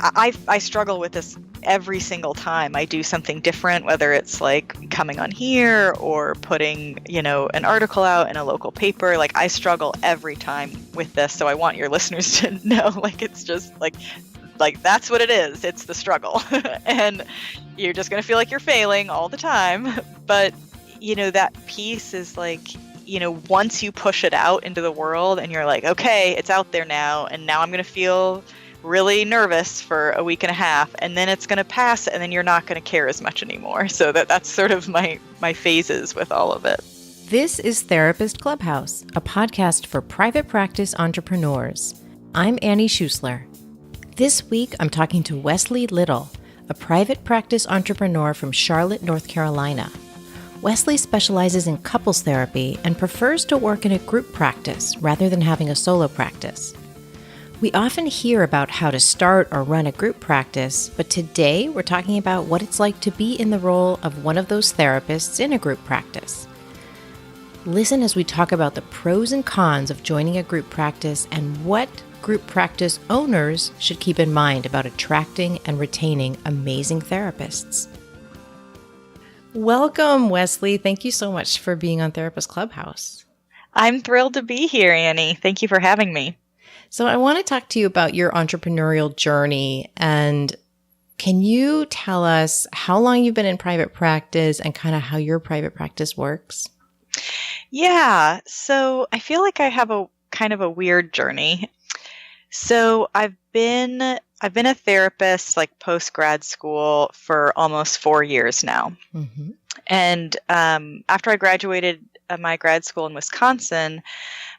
I struggle with this every single time I do something different, whether it's like coming on here or putting, an article out in a local paper. Like, I struggle every time with this. So I want your listeners to know, like, it's just like that's what it is. It's the struggle. And you're just going to feel like you're failing all the time. But, that piece is like, once you push it out into the world and you're like, okay, it's out there now. And now I'm going to feel really nervous for a week and a half, and then it's going to pass, and then you're not going to care as much anymore. So that's sort of my phases with all of it. This is Therapist Clubhouse, a podcast for private practice entrepreneurs. I'm Annie Schusler. This week, I'm talking to Wesley Little, a private practice entrepreneur from Charlotte, North Carolina. Wesley specializes in couples therapy and prefers to work in a group practice rather than having a solo practice. We often hear about how to start or run a group practice, but today we're talking about what it's like to be in the role of one of those therapists in a group practice. Listen as we talk about the pros and cons of joining a group practice and what group practice owners should keep in mind about attracting and retaining amazing therapists. Welcome, Wesley. Thank you so much for being on Therapist Clubhouse. I'm thrilled to be here, Annie. Thank you for having me. So I want to talk to you about your entrepreneurial journey, and can you tell us how long you've been in private practice and kind of how your private practice works? Yeah, so I feel like I have a kind of a weird journey. So I've been a therapist like post grad school for almost 4 years now. Mm-hmm. And after I graduated my grad school in Wisconsin,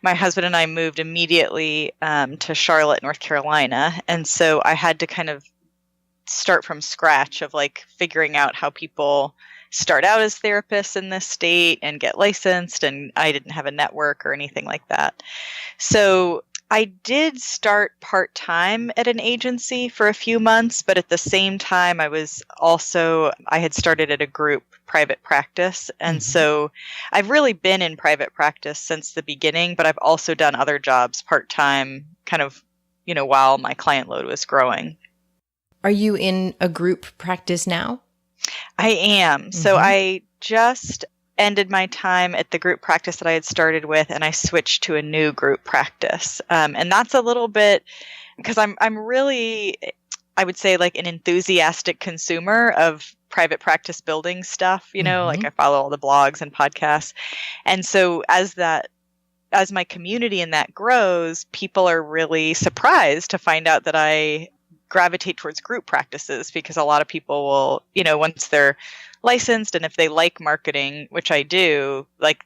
my husband and I moved immediately to Charlotte, North Carolina. And so I had to kind of start from scratch of like figuring out how people start out as therapists in this state and get licensed. And I didn't have a network or anything like that. So I did start part-time at an agency for a few months, but at the same time, I had started at a group private practice. And so I've really been in private practice since the beginning, but I've also done other jobs part-time kind of, while my client load was growing. Are you in a group practice now? I am. So I just ended my time at the group practice that I had started with, and I switched to a new group practice. And that's a little bit because I'm really, I would say, like an enthusiastic consumer of private practice building stuff, like I follow all the blogs and podcasts. And so as my community in that grows, people are really surprised to find out that I gravitate towards group practices, because a lot of people will, once they're licensed and if they like marketing, which I do, like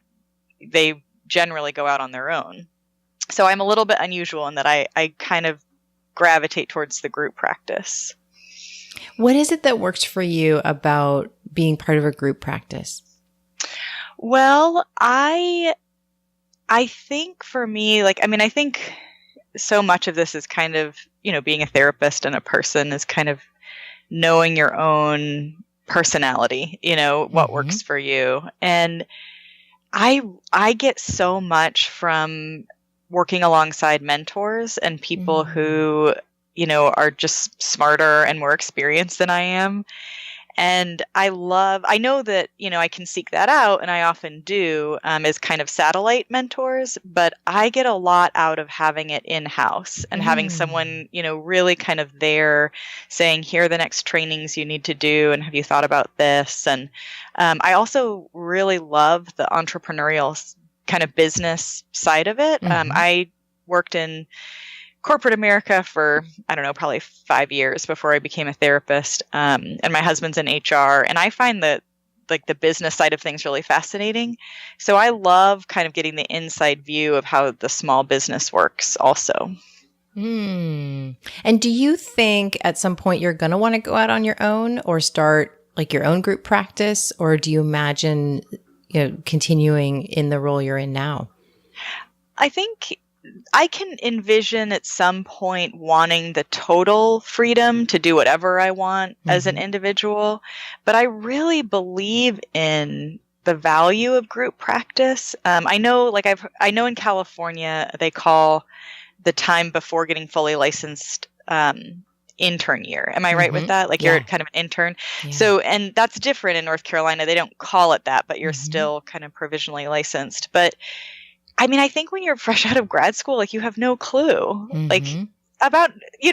they generally go out on their own. So I'm a little bit unusual in that I kind of gravitate towards the group practice. What is it that works for you about being part of a group practice? Well, I think for me, I think so much of this is kind of, being a therapist and a person is kind of knowing your own personality, what works for you. And I get so much from working alongside mentors and people who, are just smarter and more experienced than I am. And I know that, I can seek that out, and I often do, as kind of satellite mentors, but I get a lot out of having it in-house and having someone, really kind of there saying, here are the next trainings you need to do, and have you thought about this? And I also really love the entrepreneurial kind of business side of it. I worked in corporate America for, I don't know, probably 5 years before I became a therapist. And my husband's in HR, and I find that like the business side of things really fascinating. So I love kind of getting the inside view of how the small business works also. And do you think at some point you're going to want to go out on your own or start like your own group practice? Or do you imagine, continuing in the role you're in now? I think I can envision at some point wanting the total freedom to do whatever I want as an individual, but I really believe in the value of group practice. I know in California they call the time before getting fully licensed intern year. Am I right with that? Like Yeah. you're kind of an intern. Yeah. So, and that's different in North Carolina. They don't call it that, but you're Mm-hmm. still kind of provisionally licensed. But I mean, I think when you're fresh out of grad school, like you have no clue, like Mm-hmm. about, you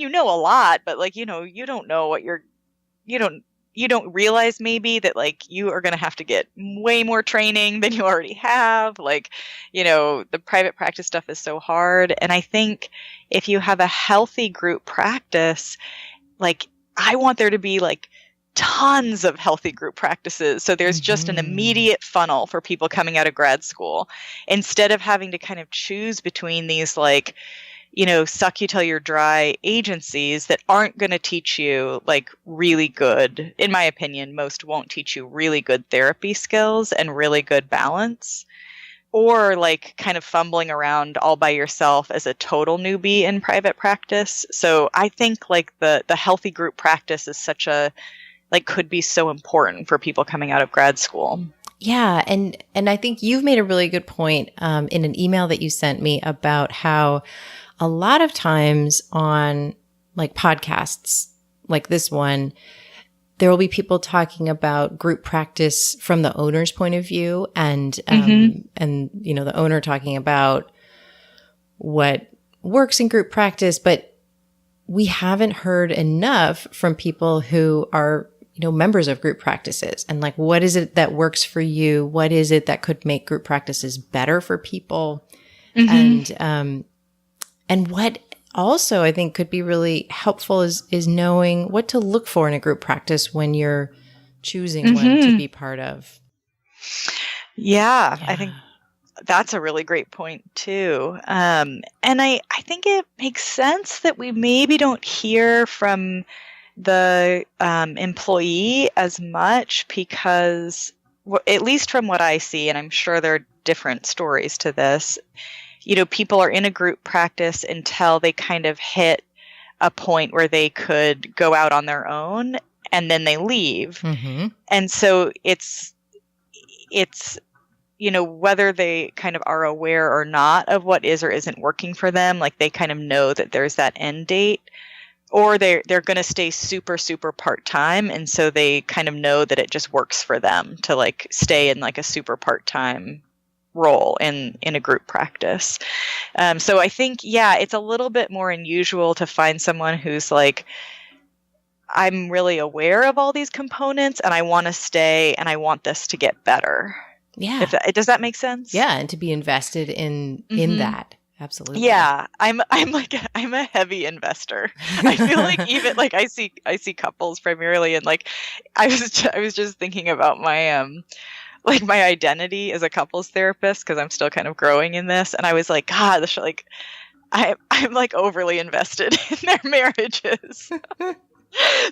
know a lot, but like, you don't know what you don't realize maybe that like you are going to have to get way more training than you already have. Like, the private practice stuff is so hard. And I think if you have a healthy group practice, like I want there to be like tons of healthy group practices. So there's just an immediate funnel for people coming out of grad school instead of having to kind of choose between these like, suck you till you're dry agencies that aren't going to teach you like really good, in my opinion, most won't teach you really good therapy skills and really good balance, or like kind of fumbling around all by yourself as a total newbie in private practice. So I think like the healthy group practice is could be so important for people coming out of grad school. Yeah. And I think you've made a really good point in an email that you sent me about how a lot of times on like podcasts like this one, there will be people talking about group practice from the owner's point of view and the owner talking about what works in group practice, but we haven't heard enough from people who are members of group practices and like, what is it that works for you? What is it that could make group practices better for people? And what also I think could be really helpful is knowing what to look for in a group practice when you're choosing one to be part of. Yeah, I think that's a really great point too. And I think it makes sense that we maybe don't hear from the employee as much because, at least from what I see, and I'm sure there are different stories to this, people are in a group practice until they kind of hit a point where they could go out on their own and then they leave. Mm-hmm. And so it's whether they kind of are aware or not of what is or isn't working for them, like they kind of know that there's that end date. Or they're going to stay super, super part-time. And so they kind of know that it just works for them to like stay in like a super part-time role in a group practice. So I think, it's a little bit more unusual to find someone who's like, I'm really aware of all these components and I want to stay and I want this to get better. Yeah. Does that make sense? Yeah. And to be invested in that. Absolutely. Yeah, I'm a heavy investor. I feel like even like I see couples primarily, and like I was just thinking about my my identity as a couples therapist because I'm still kind of growing in this, and I was like, God, like I'm like overly invested in their marriages.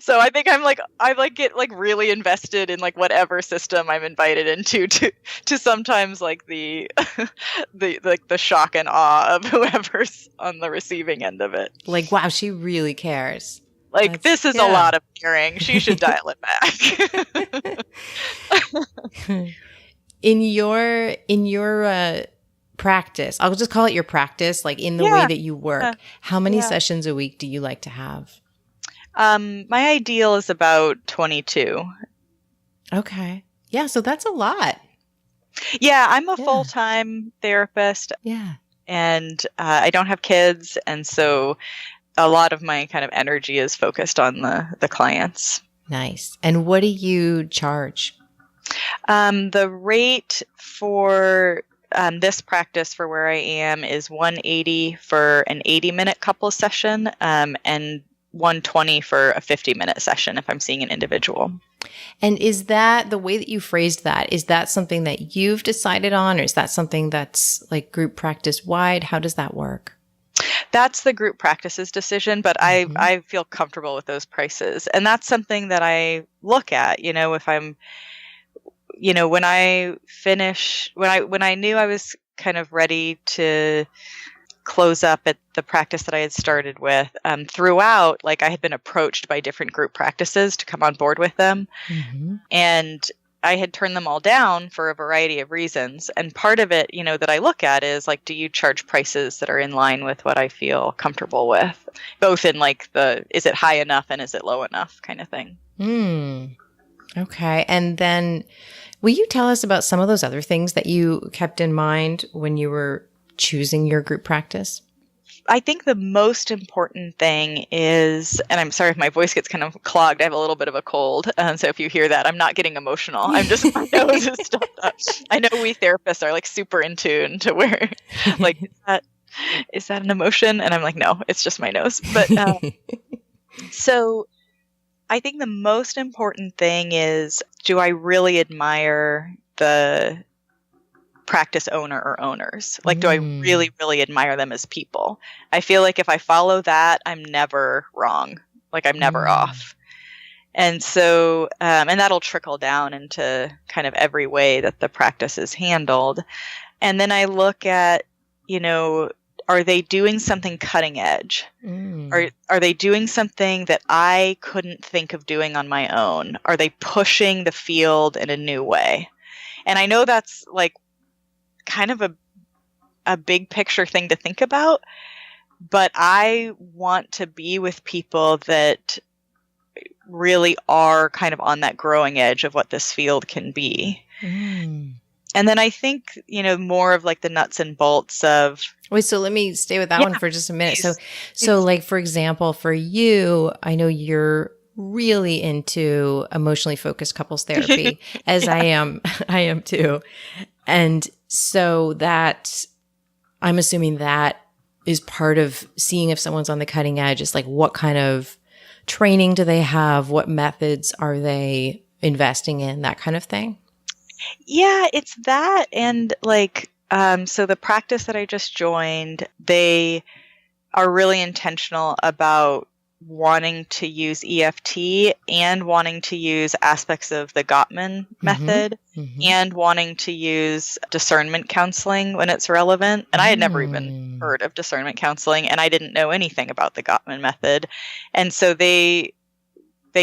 So I think I get like really invested in like whatever system I'm invited into to sometimes like the the shock and awe of whoever's on the receiving end of it. Like, wow, she really cares. Like this is a lot of caring. She should dial it back. In your practice, I'll just call it your practice, like in the way that you work. How many sessions a week do you like to have? My ideal is about 22. Okay. Yeah, so that's a lot. Yeah, I'm a full-time therapist. Yeah. And I don't have kids, and so a lot of my kind of energy is focused on the clients. Nice. And what do you charge? The rate for this practice for where I am is $180 for an 80-minute couple session, and $120 for a 50-minute session if I'm seeing an individual. And is that the way that you phrased that? Is that something that you've decided on, or is that something that's like group practice wide? How does that work? That's the group practice's decision, but I feel comfortable with those prices. And that's something that I look at, if I'm, when I knew I was kind of ready to close up at the practice that I had started with, throughout, like I had been approached by different group practices to come on board with them. Mm-hmm. And I had turned them all down for a variety of reasons. And part of it, that I look at is like, do you charge prices that are in line with what I feel comfortable with? Both in like is it high enough and is it low enough kind of thing. Okay. And then will you tell us about some of those other things that you kept in mind when you were choosing your group practice? I think the most important thing is, and I'm sorry if my voice gets kind of clogged. I have a little bit of a cold. So if you hear that, I'm not getting emotional. I'm just, my nose is stuffed up. I know we therapists are like super in tune to where, like, is that an emotion? And I'm like, no, it's just my nose. But so I think the most important thing is, do I really admire the practice owner or owners? Like, do I really, really admire them as people? I feel like if I follow that, I'm never wrong. Like, I'm never off. And so, and that'll trickle down into kind of every way that the practice is handled. And then I look at, are they doing something cutting edge? Are they doing something that I couldn't think of doing on my own? Are they pushing the field in a new way? And I know that's like kind of a big picture thing to think about, but I want to be with people that really are kind of on that growing edge of what this field can be. And then I think, more of like the nuts and bolts of. Wait, so let me stay with that one for just a minute. So like, for example, for you, I know you're really into emotionally focused couples therapy, as I am too. And so that, I'm assuming that is part of seeing if someone's on the cutting edge. It's like, what kind of training do they have? What methods are they investing in? That kind of thing. Yeah, it's that. And like, so the practice that I just joined, they are really intentional about wanting to use EFT and wanting to use aspects of the Gottman method and wanting to use discernment counseling when it's relevant. And I had never even heard of discernment counseling, and I didn't know anything about the Gottman method. And so they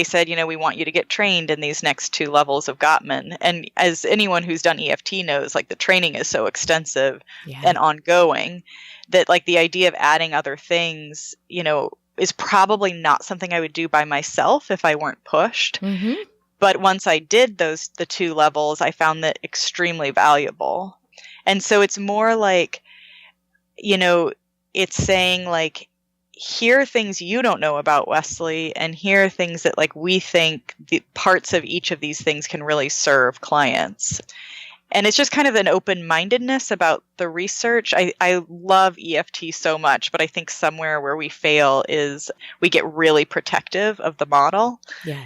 said, we want you to get trained in these next 2 levels of Gottman. And as anyone who's done EFT knows, like the training is so extensive and ongoing that like the idea of adding other things, is probably not something I would do by myself if I weren't pushed. But once I did the 2 levels, I found that extremely valuable. And so it's more like, it's saying like, here are things you don't know about Wesley, and here are things that like we think the parts of each of these things can really serve clients. And it's just kind of an open-mindedness about the research. I love EFT so much, but I think somewhere where we fail is we get really protective of the model. Yeah.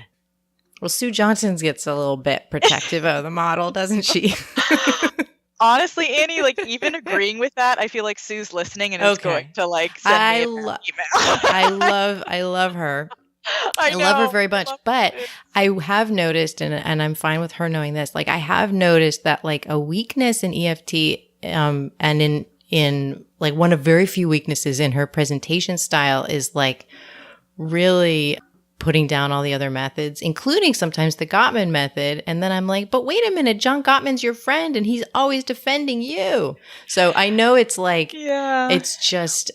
Well, Sue Johnson gets a little bit protective of the model, doesn't she? Honestly, Annie, like even agreeing with that, I feel like Sue's listening and is going to like send me an email. I love her. I love her very much, but I have noticed, and I'm fine with her knowing this, like I have noticed that like a weakness in EFT, and in like one of very few weaknesses in her presentation style is like really putting down all the other methods, including sometimes the Gottman method. And then I'm like, but wait a minute, John Gottman's your friend and he's always defending you. So I know it's like, it's just,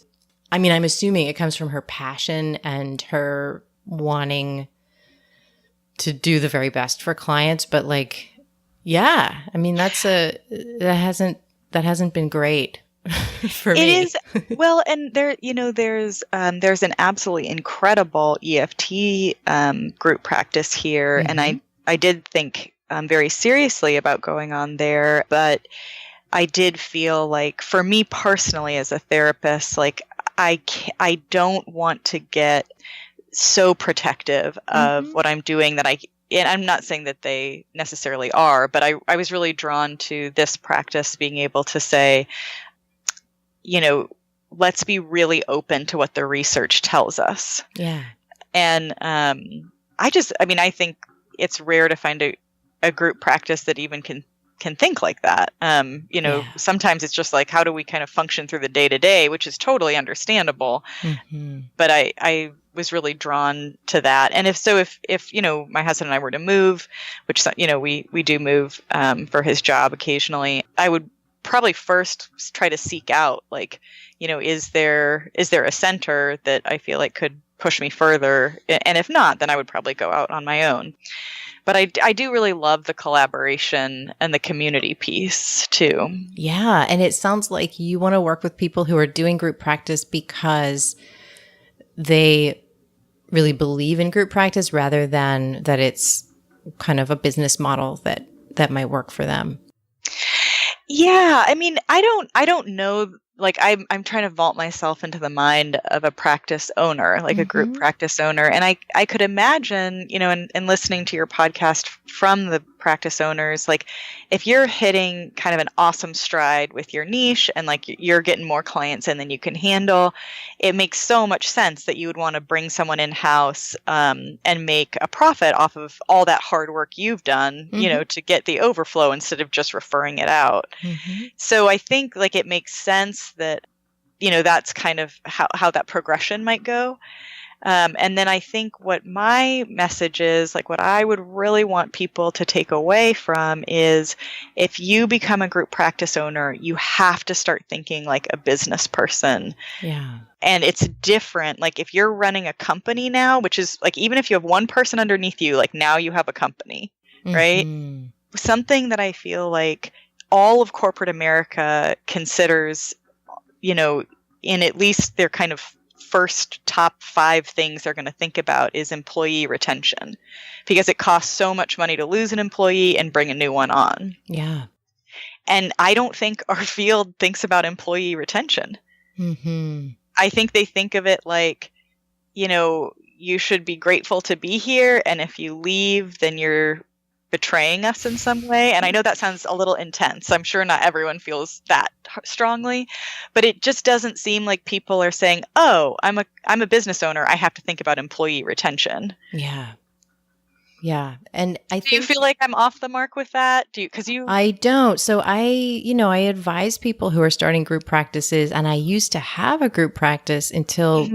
I mean, I'm assuming it comes from her passion and her wanting to do the very best for clients. But like, yeah, I mean, that hasn't been great. For me. It is well, and there, there's an absolutely incredible EFT group practice here, and I did think very seriously about going on there, but I did feel like, for me personally as a therapist, like I don't want to get so protective of what I'm doing that and I'm not saying that they necessarily are, but I was really drawn to this practice being able to say, let's be really open to what the research tells us. Yeah. And I think it's rare to find a group practice that even can think like that. Sometimes it's just like, how do we kind of function through the day to day, which is totally understandable. But I was really drawn to that. And if my husband and I were to move, which we do move for his job occasionally, I would probably first try to seek out, like, is there a center that I feel like could push me further? And if not, then I would probably go out on my own. But I do really love the collaboration and the community piece too. Yeah. And it sounds like you want to work with people who are doing group practice because they really believe in group practice rather than that it's kind of a business model that might work for them. Yeah. I mean, I don't know. Like, I'm trying to vault myself into the mind of a practice owner, like a group practice owner. And I could imagine, in listening to your podcast from the practice owners, like, if you're hitting kind of an awesome stride with your niche and like you're getting more clients in than you can handle, it makes so much sense that you would want to bring someone in-house and make a profit off of all that hard work you've done, to get the overflow instead of just referring it out. So I think, like, it makes sense that, that's kind of how that progression might go. And then I think what my message is, like, what I would really want people to take away from is, if you become a group practice owner, you have to start thinking like a business person. Yeah. And it's different. Like, if you're running a company now, which is like, even if you have one person underneath you, like, now you have a company, right? Something that I feel like all of corporate America considers, in at least their kind of first top 5 things they're going to think about is employee retention, because it costs so much money to lose an employee and bring a new one on. Yeah. And I don't think our field thinks about employee retention. I think they think of it like, you should be grateful to be here, and if you leave, then you're betraying us in some way. And I know that sounds a little intense. I'm sure not everyone feels that strongly, but it just doesn't seem like people are saying, "Oh, I'm a business owner, I have to think about employee retention." Yeah. Yeah. And I think, do you feel like I'm off the mark with that? I don't. So I advise people who are starting group practices, and I used to have a group practice until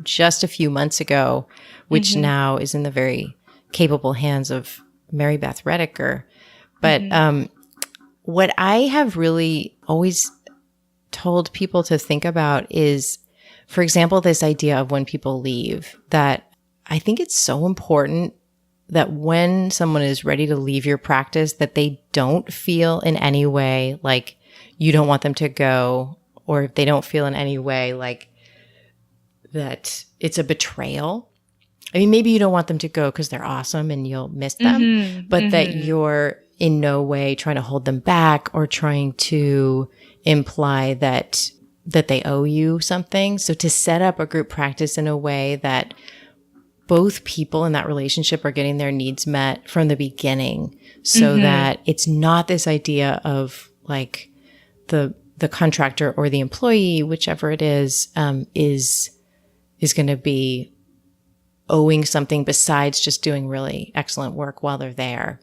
just a few months ago, which now is in the very capable hands of Mary Beth Rediker. But what I have really always told people to think about is, for example, this idea of when people leave, that I think it's so important that when someone is ready to leave your practice, that they don't feel in any way like you don't want them to go, or if they don't feel in any way like that it's a betrayal. I mean, maybe you don't want them to go because they're awesome and you'll miss them, but that you're in no way trying to hold them back or trying to imply that they owe you something. So to set up a group practice in a way that both people in that relationship are getting their needs met from the beginning, so that it's not this idea of like the contractor or the employee, whichever it is going to be owing something besides just doing really excellent work while they're there.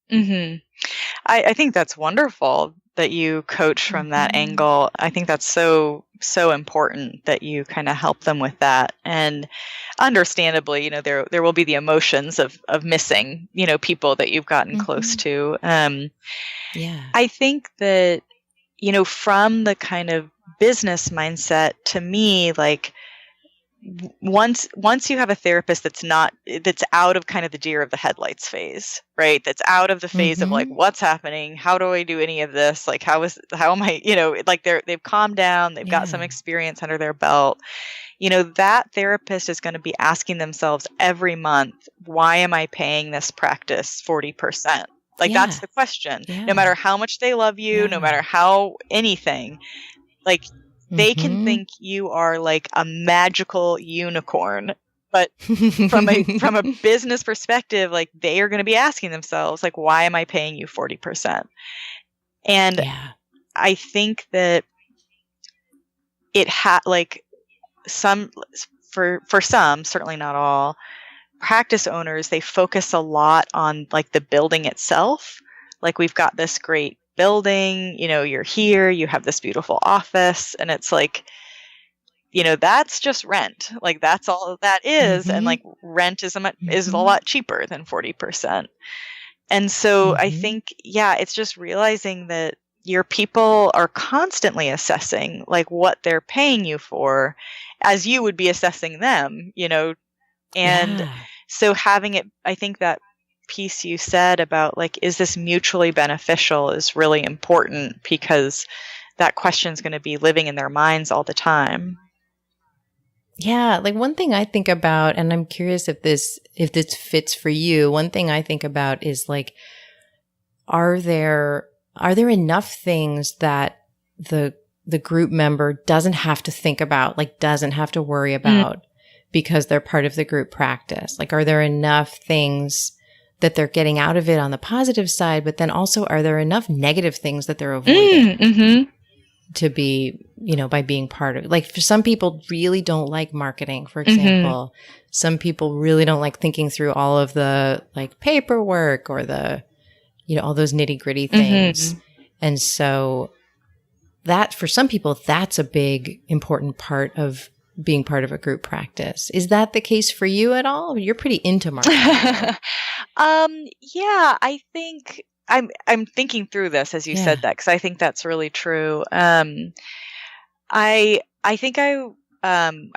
I think that's wonderful that you coach from that angle. I think that's so important that you kind of help them with that. And understandably, there will be the emotions of missing, people that you've gotten close to. I think that, from the kind of business mindset, to me, like, once you have a therapist that's out of kind of the deer of the headlights phase, right? That's out of the phase of like, what's happening? How do I do any of this? Like, how am I, like they've calmed down, they've got some experience under their belt. That therapist is going to be asking themselves every month, why am I paying this practice 40%? Like, that's the question. No matter how much they love you, no matter how anything, like, they can think you are like a magical unicorn, but from a business perspective, like, they are going to be asking themselves, like, why am I paying you 40%? And I think that it like for some, certainly not all, practice owners, they focus a lot on like the building itself. Like, we've got this great building, you're here, you have this beautiful office, and it's like, that's just rent. Like that's all that is. And like rent is a lot cheaper than 40%. And so I think, it's just realizing that your people are constantly assessing like what they're paying you for as you would be assessing them, and so having it, I think that piece you said about like, is this mutually beneficial is really important, because that question is going to be living in their minds all the time. Yeah, like one thing I think about, and I'm curious if this fits for you. One thing I think about is like, are there enough things that the group member doesn't have to think about, like doesn't have to worry about because they're part of the group practice? Like, are there enough things that they're getting out of it on the positive side, but then also are there enough negative things that they're avoiding to be, by being part of it? Like for some people really don't like marketing, for example. Some people really don't like thinking through all of the like paperwork or the, all those nitty gritty things. And so that for some people, that's a big important part of being part of a group practice. Is that the case for you at all? You're pretty into marketing. Yeah, I think I'm thinking through this as you said that, because I think that's really true. I think I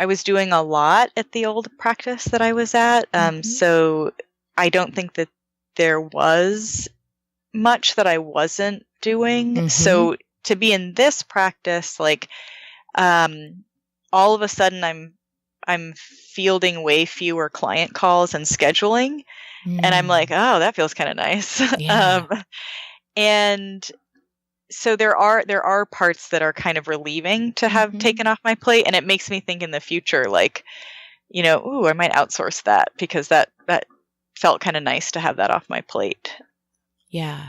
was doing a lot at the old practice that I was at. So I don't think that there was much that I wasn't doing. So to be in this practice, like, all of a sudden I'm fielding way fewer client calls and scheduling. And I'm like, oh, that feels kind of nice. And so there are parts that are kind of relieving to have taken off my plate. And it makes me think in the future, like, ooh, I might outsource that, because that felt kind of nice to have that off my plate. Yeah.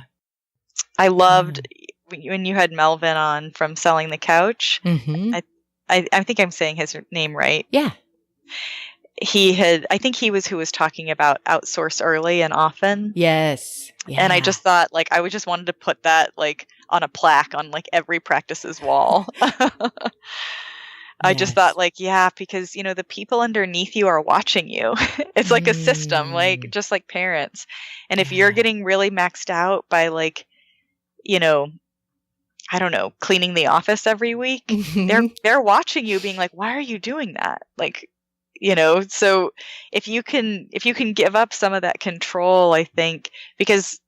I loved when you had Melvin on from Selling the Couch. I think I'm saying his name right. Yeah. I think he was who was talking about outsource early and often. Yes. Yeah. And I just thought, like, I just wanted to put that like on a plaque on like every practice's wall. I just thought, like, because, the people underneath you are watching you. It's like a system, like, just like parents. And if you're getting really maxed out by, like, I don't know, cleaning the office every week, they're watching you being like, why are you doing that? Like, so if you can give up some of that control, I think, because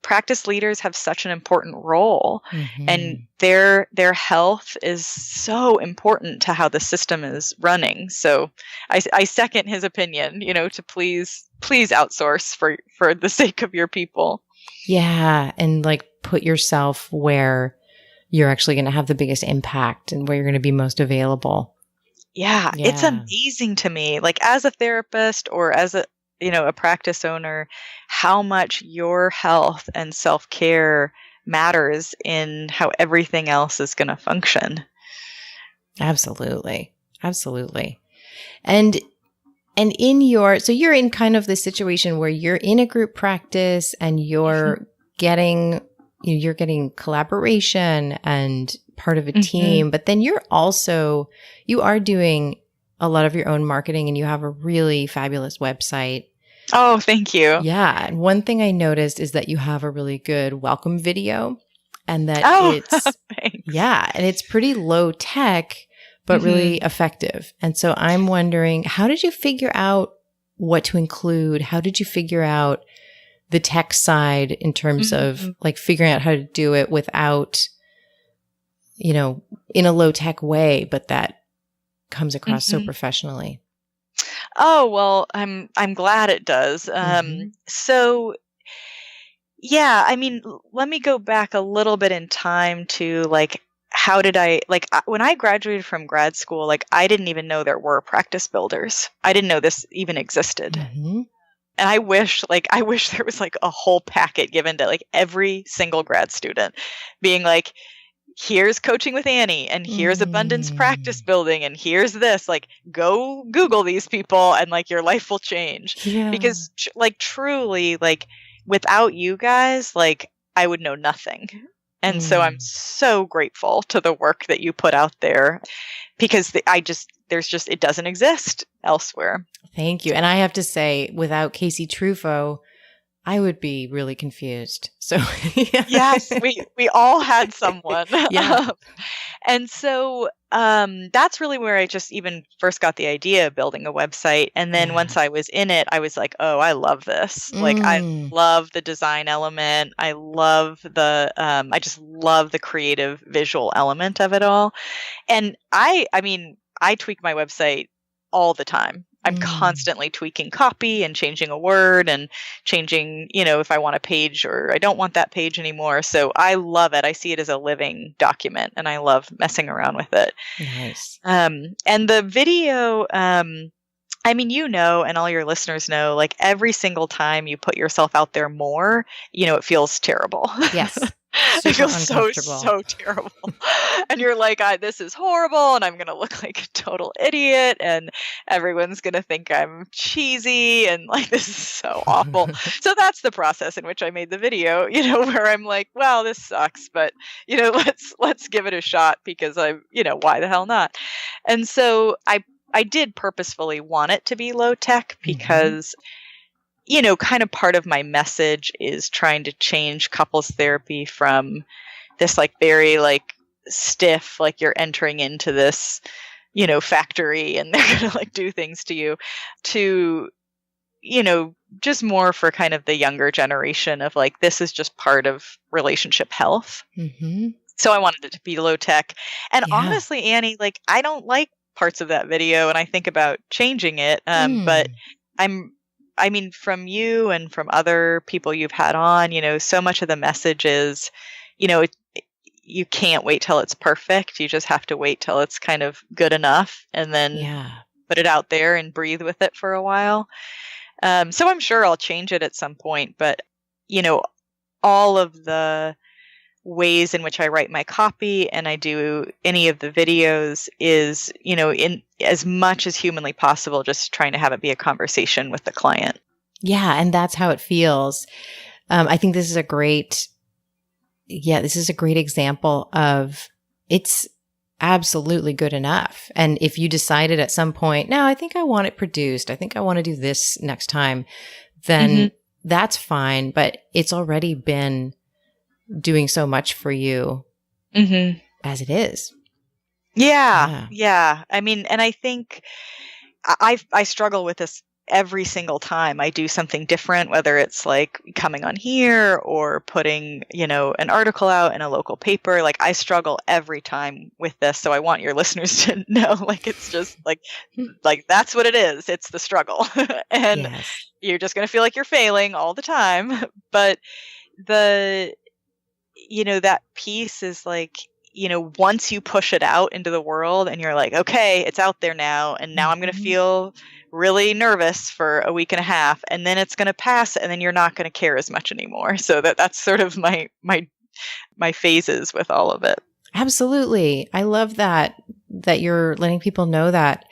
practice leaders have such an important role, and their health is so important to how the system is running. So I second his opinion, to please outsource for the sake of your people. Yeah. And like put yourself where you're actually going to have the biggest impact and where you're going to be most available. Yeah. It's amazing to me, like as a therapist or as a practice owner, how much your health and self-care matters in how everything else is going to function. Absolutely. Absolutely. And so you're in kind of this situation where you're in a group practice and you're getting collaboration and part of a team, but then you are doing a lot of your own marketing and you have a really fabulous website. Oh, thank you. Yeah. And one thing I noticed is that you have a really good welcome video, and that and it's pretty low tech, but really effective. And so I'm wondering, how did you figure out what to include? How did you figure out the tech side in terms of like figuring out how to do it without, in a low tech way, but that comes across so professionally? Oh, well, I'm glad it does. So yeah, I mean, let me go back a little bit in time to like, how did when I graduated from grad school, like I didn't even know there were practice builders. I didn't know this even existed. And I wish there was like a whole packet given to like every single grad student being like, here's Coaching with Annie, and here's Abundance Practice Building, and here's this, like, go Google these people and like your life will change. Because like truly, like without you guys, like I would know nothing. And so I'm so grateful to the work that you put out there, because it doesn't exist elsewhere. Thank you. And I have to say, without Casey Truffaut, I would be really confused. So yeah. Yes, we all had someone. Yeah. And so that's really where I just even first got the idea of building a website. And then once I was in it, I was like, oh, I love this. Like, I love the design element. I just love the creative visual element of it all. And I mean, I tweak my website all the time. I'm constantly tweaking copy and changing a word and changing, if I want a page or I don't want that page anymore. So I love it. I see it as a living document, and I love messing around with it. Nice. And the video, and all your listeners know, like, every single time you put yourself out there more, it feels terrible. Yes. It feels so terrible. And you're like, this is horrible, and I'm going to look like a total idiot, and everyone's going to think I'm cheesy, and like, this is so awful. So that's the process in which I made the video, where I'm like, well, this sucks, but, let's give it a shot, because why the hell not? And so I did purposefully want it to be low tech, because kind of part of my message is trying to change couples therapy from this like very like stiff, like you're entering into this, factory and they're going to like do things to you, to, just more for kind of the younger generation of like, this is just part of relationship health. Mm-hmm. So I wanted it to be low tech. And honestly, Annie, like, I don't like parts of that video, and I think about changing it. But from you and from other people you've had on, so much of the message is, you can't wait till it's perfect. You just have to wait till it's kind of good enough, and then put it out there and breathe with it for a while. So I'm sure I'll change it at some point, but, all of the ways in which I write my copy and I do any of the videos is, in as much as humanly possible, just trying to have it be a conversation with the client. Yeah. And that's how it feels. I think this is a great example of it's absolutely good enough. And if you decided at some point, no, I think I want it produced, I think I want to do this next time, then that's fine. But it's already been doing so much for you as it is. Yeah. I mean, and I think I struggle with this every single time I do something different, whether it's like coming on here or putting, an article out in a local paper. Like, I struggle every time with this. So I want your listeners to know, like, it's just like that's what it is. It's the struggle. And you're just going to feel like you're failing all the time. But that piece is like, once you push it out into the world and you're like, okay, it's out there now. And now I'm going to feel really nervous for a week and a half, and then it's going to pass, and then you're not going to care as much anymore. So that's sort of my phases with all of it. Absolutely. I love that you're letting people know that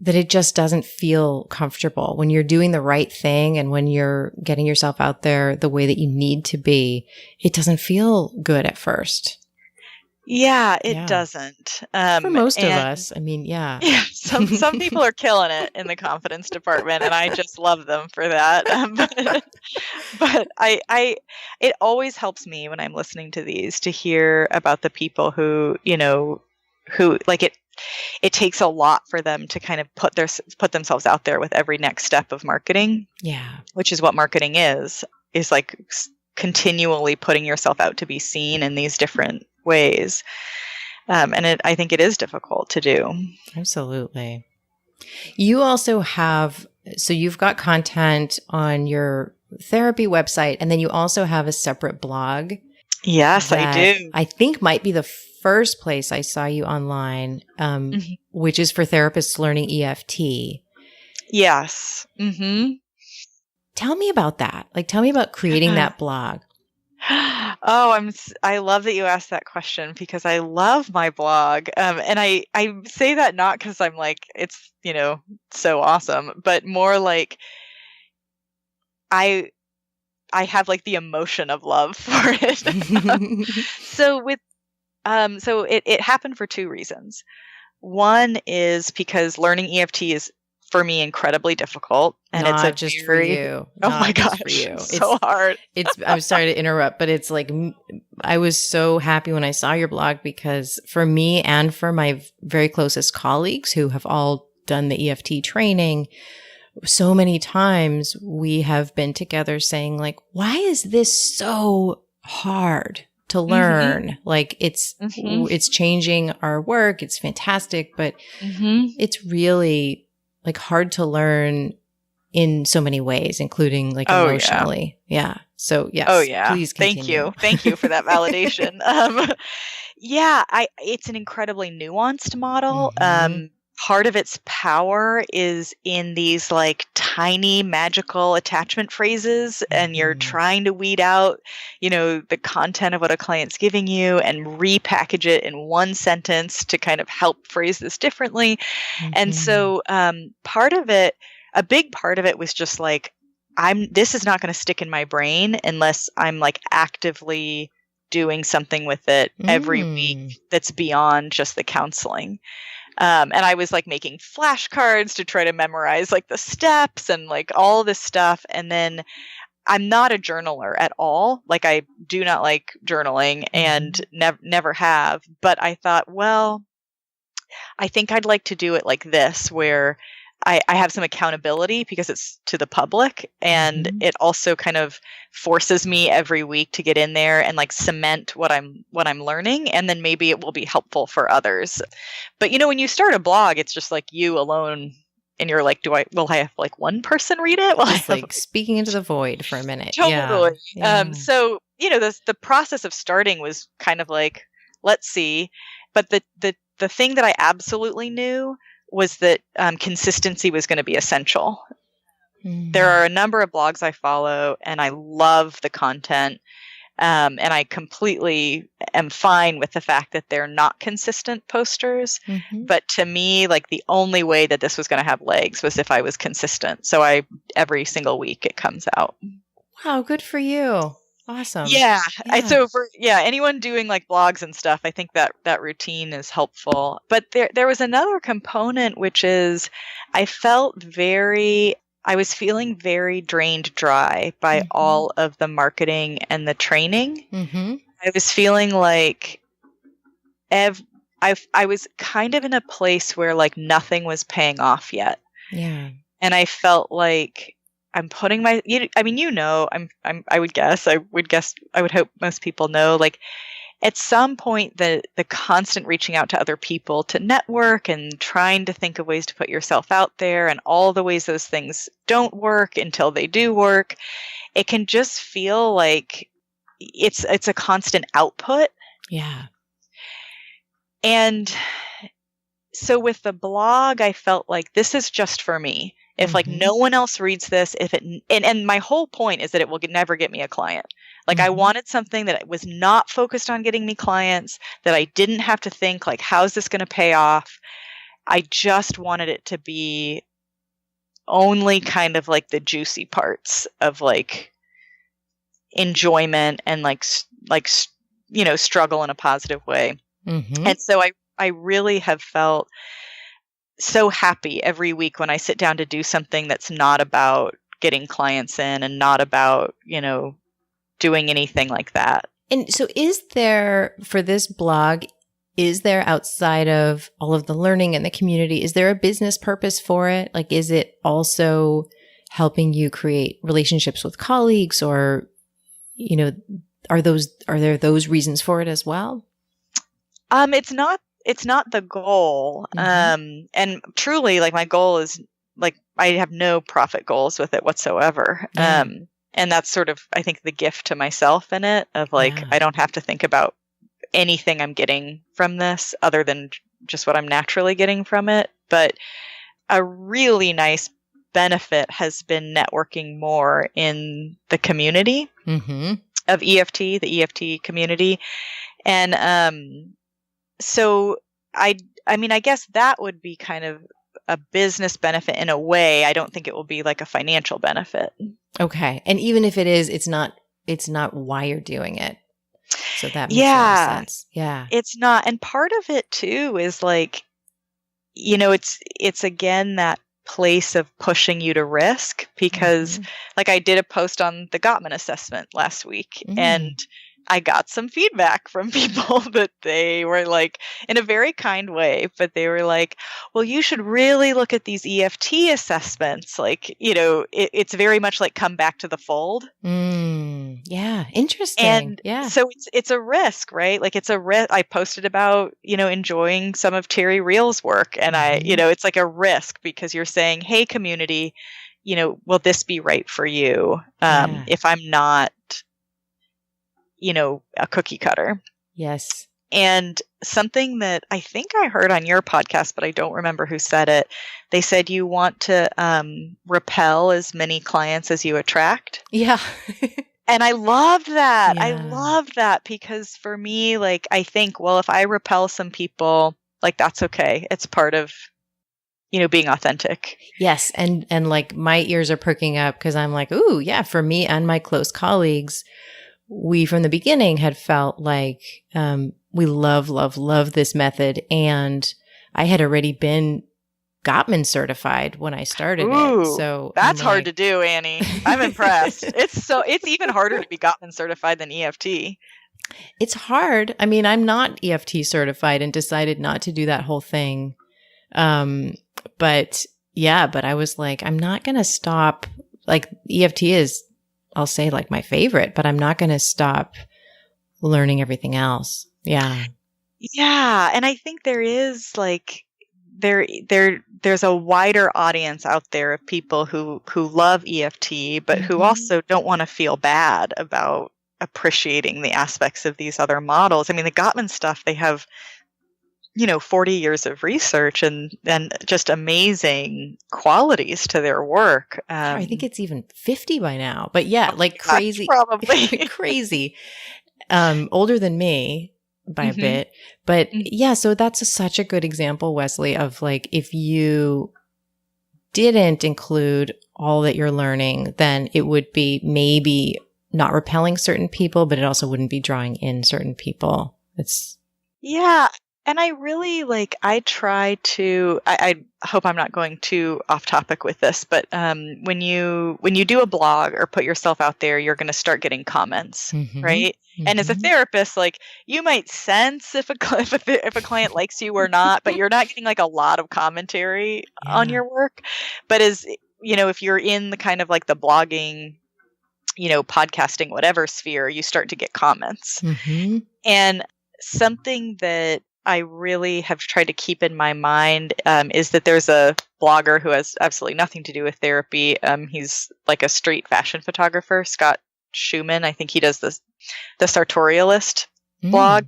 it just doesn't feel comfortable when you're doing the right thing, and when you're getting yourself out there the way that you need to be. It doesn't feel good at first. Yeah, it doesn't. For most of us. I mean, yeah. Some people are killing it in the confidence department, and I just love them for that. But it always helps me when I'm listening to these to hear about the people who like it takes a lot for them to kind of put themselves out there with every next step of marketing. Yeah. Which is what marketing is like continually putting yourself out to be seen in these different ways. And I think it is difficult to do. Absolutely. You also you've got content on your therapy website, and then you also have a separate blog. Yes, I do. I think might be the first place I saw you online, which is for therapists learning EFT. Yes. Mm-hmm. Tell me about that. Like, tell me about creating that blog. Oh, I love that you asked that question, because I love my blog. And I say that not because I'm like, it's, so awesome, but more like I I have like the emotion of love for it. So it happened for two reasons. One is because learning EFT is for me incredibly difficult, and Not it's just for you. Oh my Not just gosh, for you. it's so hard. I'm sorry to interrupt, but it's like I was so happy when I saw your blog, because for me and for my very closest colleagues who have all done the EFT training, so many times we have been together saying like, why is this so hard to learn? Like it's changing our work. It's fantastic, but it's really like hard to learn in so many ways, including like emotionally. Yeah. So yes. Oh yeah. Please continue. Thank you for that validation. It's an incredibly nuanced model. Part of its power is in these like tiny magical attachment phrases, and you're trying to weed out, the content of what a client's giving you and repackage it in one sentence to kind of help phrase this differently. And so a big part of it was just like, this is not going to stick in my brain unless I'm like actively doing something with it every week that's beyond just the counseling. And I was like making flashcards to try to memorize like the steps and like all this stuff. And then I'm not a journaler at all. Like I do not like journaling and never have. But I thought, well, I think I'd like to do it like this, where I have some accountability because it's to the public, and it also kind of forces me every week to get in there and like cement what I'm learning, and then maybe it will be helpful for others. But when you start a blog, it's just like you alone, and you're like, will I have like one person read it? Well, it's like speaking into the void for a minute. Totally. Yeah. So the process of starting was kind of like, let's see. But the thing that I absolutely knew was that consistency was going to be essential. There are a number of blogs I follow, and I love the content. And I completely am fine with the fact that they're not consistent posters. But to me, like the only way that this was going to have legs was if I was consistent. So every single week it comes out. Wow, good for you. Awesome. Yeah. So for anyone doing like blogs and stuff, I think that routine is helpful. But there was another component, which is I was feeling very drained dry by all of the marketing and the training. I was feeling like I was kind of in a place where like nothing was paying off yet. Yeah. And I felt like I'm putting I would hope most people know, like at some point the constant reaching out to other people to network and trying to think of ways to put yourself out there and all the ways those things don't work until they do work, it can just feel like it's a constant output. Yeah. And so with the blog, I felt like this is just for me. If like no one else reads this, and my whole point is that it will never get me a client. Like I wanted something that was not focused on getting me clients, that I didn't have to think like, how's this going to pay off? I just wanted it to be only kind of like the juicy parts of like enjoyment and like struggle in a positive way. And so I really have felt so happy every week when I sit down to do something that's not about getting clients in and not about, doing anything like that. And so is there, for this blog, is there outside of all of the learning and the community, is there a business purpose for it? Like, is it also helping you create relationships with colleagues, or, are there those reasons for it as well? It's not the goal. And truly, like my goal is like, I have no profit goals with it whatsoever. And that's sort of, I think, the gift to myself in it of like, I don't have to think about anything I'm getting from this other than just what I'm naturally getting from it. But a really nice benefit has been networking more in the community of EFT, the EFT community. And, so I guess that would be kind of a business benefit in a way. I don't think it will be like a financial benefit. Okay. And even if it is, it's not why you're doing it. So that makes a lot of sense. Yeah. It's not. And part of it too is like, it's again that place of pushing you to risk, because like I did a post on the Gottman assessment last week, and I got some feedback from people that they were like, in a very kind way, but they were like, well, you should really look at these EFT assessments. Like, it's very much like come back to the fold. Yeah. Interesting. And yeah. So it's a risk, right? Like it's a risk. I posted about, enjoying some of Terry Reel's work, and it's like a risk because you're saying, hey, community, will this be right for you? If I'm not, a cookie cutter. Yes. And something that I think I heard on your podcast, but I don't remember who said it. They said you want to repel as many clients as you attract. Yeah. And I loved that. Yeah. I love that because for me, like, I think, well, if I repel some people, like, that's okay. It's part of, being authentic. Yes. And like my ears are perking up because I'm like, ooh, yeah, for me and my close colleagues, we from the beginning had felt like we love this method. And I had already been Gottman certified when I started it. So that's hard to do, Annie. I'm impressed. It's even harder to be Gottman certified than EFT. It's hard. I mean, I'm not EFT certified and decided not to do that whole thing. But I was like, I'm not going to stop. Like EFT is, I'll say like my favorite, but I'm not going to stop learning everything else. Yeah. Yeah. And I think there is like, there's a wider audience out there of people who love EFT, but who also don't want to feel bad about appreciating the aspects of these other models. I mean, the Gottman stuff, they have, 40 years of research and just amazing qualities to their work. I think it's even 50 by now, but yeah, like crazy, probably crazy, older than me by a bit. But yeah, so that's such a good example, Wesley, of like, if you didn't include all that you're learning, then it would be maybe not repelling certain people, but it also wouldn't be drawing in certain people. Yeah. And I really I try to, I hope I'm not going too off topic with this, but when you do a blog or put yourself out there, you're going to start getting comments, right? And as a therapist, like you might sense if a client likes you or not, but you're not getting like a lot of commentary on your work. But if you're in the kind of like the blogging, podcasting, whatever sphere, you start to get comments. And something that I really have tried to keep in my mind is that there's a blogger who has absolutely nothing to do with therapy. He's like a street fashion photographer, Scott Schumann. I think he does the Sartorialist blog.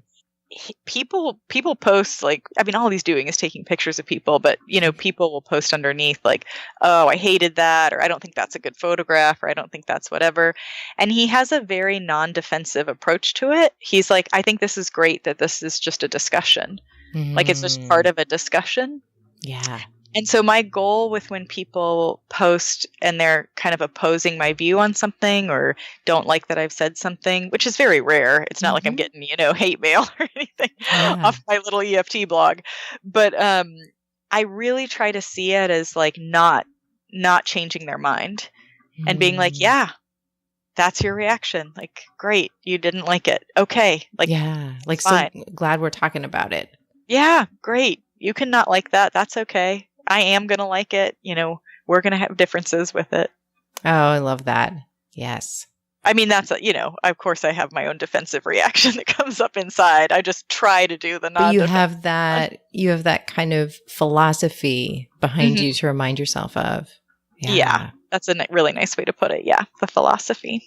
People post all he's doing is taking pictures of people, but people will post underneath like, oh, I hated that, or I don't think that's a good photograph, or I don't think that's whatever. And he has a very non-defensive approach to it. He's like, I think this is great that this is just a discussion. Like it's just part of a discussion. Yeah. And so my goal with when people post and they're kind of opposing my view on something or don't like that I've said something, which is very rare. It's not like I'm getting, hate mail or anything off my little EFT blog. But I really try to see it as like not changing their mind and being like, yeah, that's your reaction. Like, great. You didn't like it. Okay. Like, yeah. Like, fine. So glad we're talking about it. Yeah. Great. You can not like that. That's okay. I am going to like it. We're going to have differences with it. Oh, I love that. Yes. I mean, that's, of course I have my own defensive reaction that comes up inside. I just try to do the non. But you have that kind of philosophy behind you to remind yourself of. Yeah. That's a really nice way to put it. Yeah. The philosophy.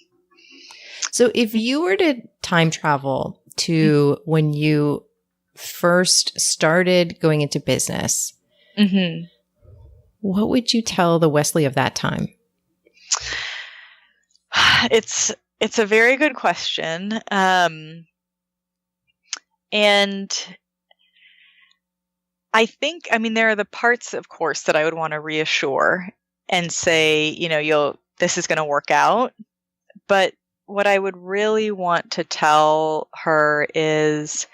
So if you were to time travel to when you first started going into business, what would you tell the Wesley of that time? It's a very good question. And I think, I mean, there are the parts, of course, that I would want to reassure and say, this is going to work out. But what I would really want to tell her is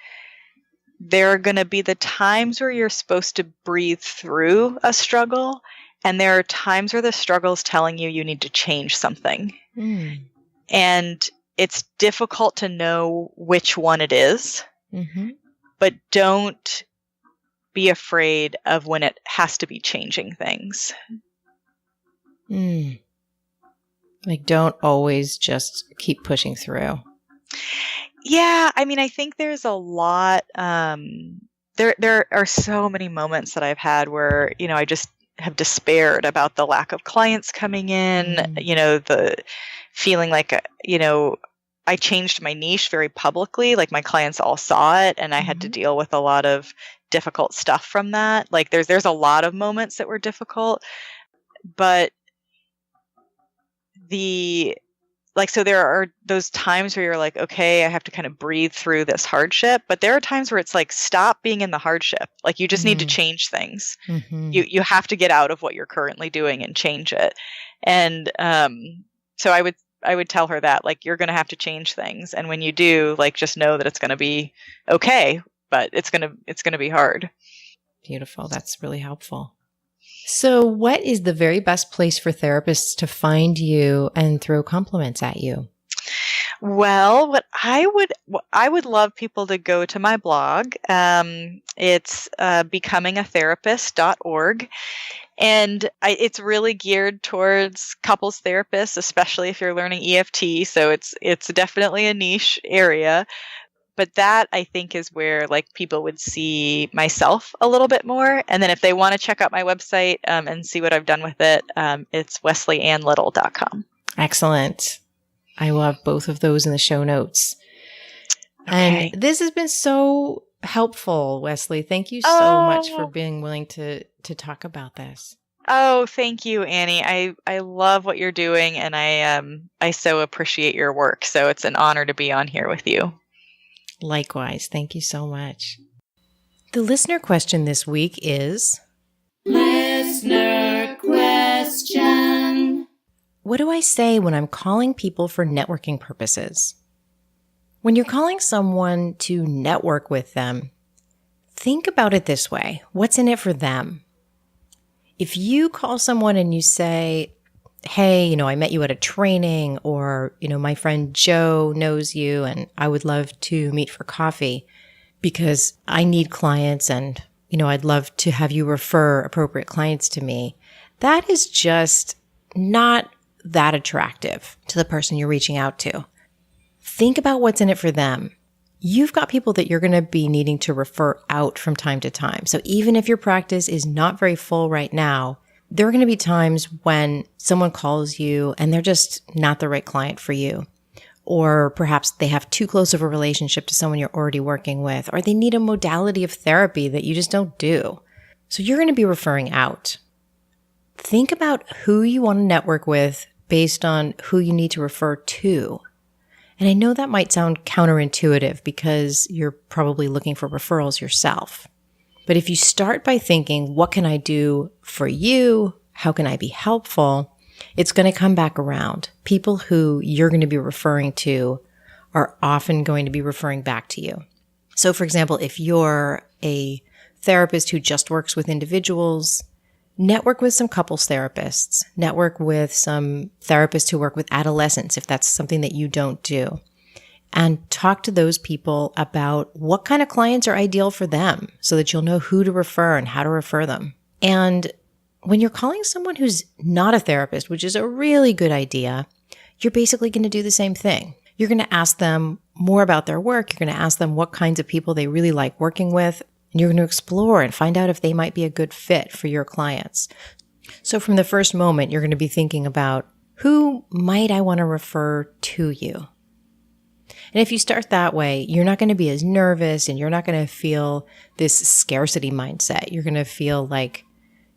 there are going to be the times where you're supposed to breathe through a struggle, and there are times where the struggle is telling you need to change something. Mm. And it's difficult to know which one it is, but don't be afraid of when it has to be changing things. Like, don't always just keep pushing through. Yeah, I mean, I think there's a lot. There are so many moments that I've had where, I just have despaired about the lack of clients coming in, the feeling like, I changed my niche very publicly. Like, my clients all saw it, and I had to deal with a lot of difficult stuff from that. Like, there's a lot of moments that were difficult, but so there are those times where you're like, okay, I have to kind of breathe through this hardship. But there are times where it's like, stop being in the hardship. Like, you just need to change things. You have to get out of what you're currently doing and change it. And so I would tell her that, like, you're going to have to change things. And when you do, like, just know that it's going to be okay, but it's going to be hard. Beautiful. That's really helpful. So what is the very best place for therapists to find you and throw compliments at you? Well, I would love people to go to my blog. It's becomingatherapist.org. And it's really geared towards couples therapists, especially if you're learning EFT. So it's definitely a niche area. But that, I think, is where, like, people would see myself a little bit more. And then if they want to check out my website and see what I've done with it, it's wesleyannlittle.com. Excellent. I will have both of those in the show notes. Okay. And this has been so helpful, Wesley. Thank you so much for being willing to talk about this. Oh, thank you, Annie. I love what you're doing, and I so appreciate your work. So it's an honor to be on here with you. Likewise. Thank you so much. The listener question this week is... Listener question. What do I say when I'm calling people for networking purposes? When you're calling someone to network with them, think about it this way. What's in it for them? If you call someone and you say, hey, I met you at a training, or, my friend Joe knows you and I would love to meet for coffee because I need clients and, I'd love to have you refer appropriate clients to me. That is just not that attractive to the person you're reaching out to. Think about what's in it for them. You've got people that you're going to be needing to refer out from time to time. So even if your practice is not very full right now, there are going to be times when someone calls you and they're just not the right client for you. Or perhaps they have too close of a relationship to someone you're already working with, or they need a modality of therapy that you just don't do. So you're going to be referring out. Think about who you want to network with based on who you need to refer to. And I know that might sound counterintuitive because you're probably looking for referrals yourself. But if you start by thinking, what can I do for you? How can I be helpful? It's going to come back around. People who you're going to be referring to are often going to be referring back to you. So for example, if you're a therapist who just works with individuals, network with some couples therapists, network with some therapists who work with adolescents if that's something that you don't do. And talk to those people about what kind of clients are ideal for them so that you'll know who to refer and how to refer them. And when you're calling someone who's not a therapist, which is a really good idea, you're basically going to do the same thing. You're going to ask them more about their work. You're going to ask them what kinds of people they really like working with. And you're going to explore and find out if they might be a good fit for your clients. So from the first moment, you're going to be thinking about who might I want to refer to you? And if you start that way, you're not going to be as nervous and you're not going to feel this scarcity mindset. You're going to feel like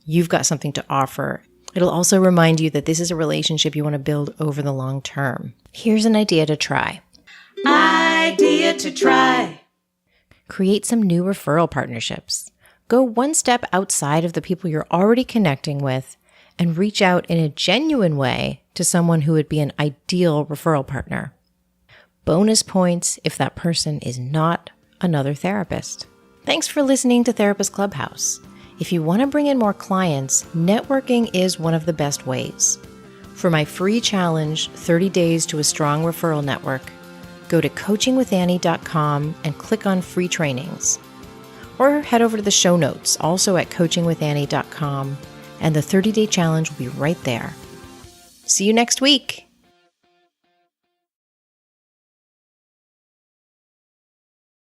you've got something to offer. It'll also remind you that this is a relationship you want to build over the long term. Here's an idea to try. Idea to try. Create some new referral partnerships. Go one step outside of the people you're already connecting with and reach out in a genuine way to someone who would be an ideal referral partner. Bonus points if that person is not another therapist. Thanks for listening to Therapist Clubhouse. If you want to bring in more clients, networking is one of the best ways. For my free challenge, 30 Days to a Strong Referral Network, go to coachingwithannie.com and click on free trainings. Or head over to the show notes, also at coachingwithannie.com, and the 30-day challenge will be right there. See you next week.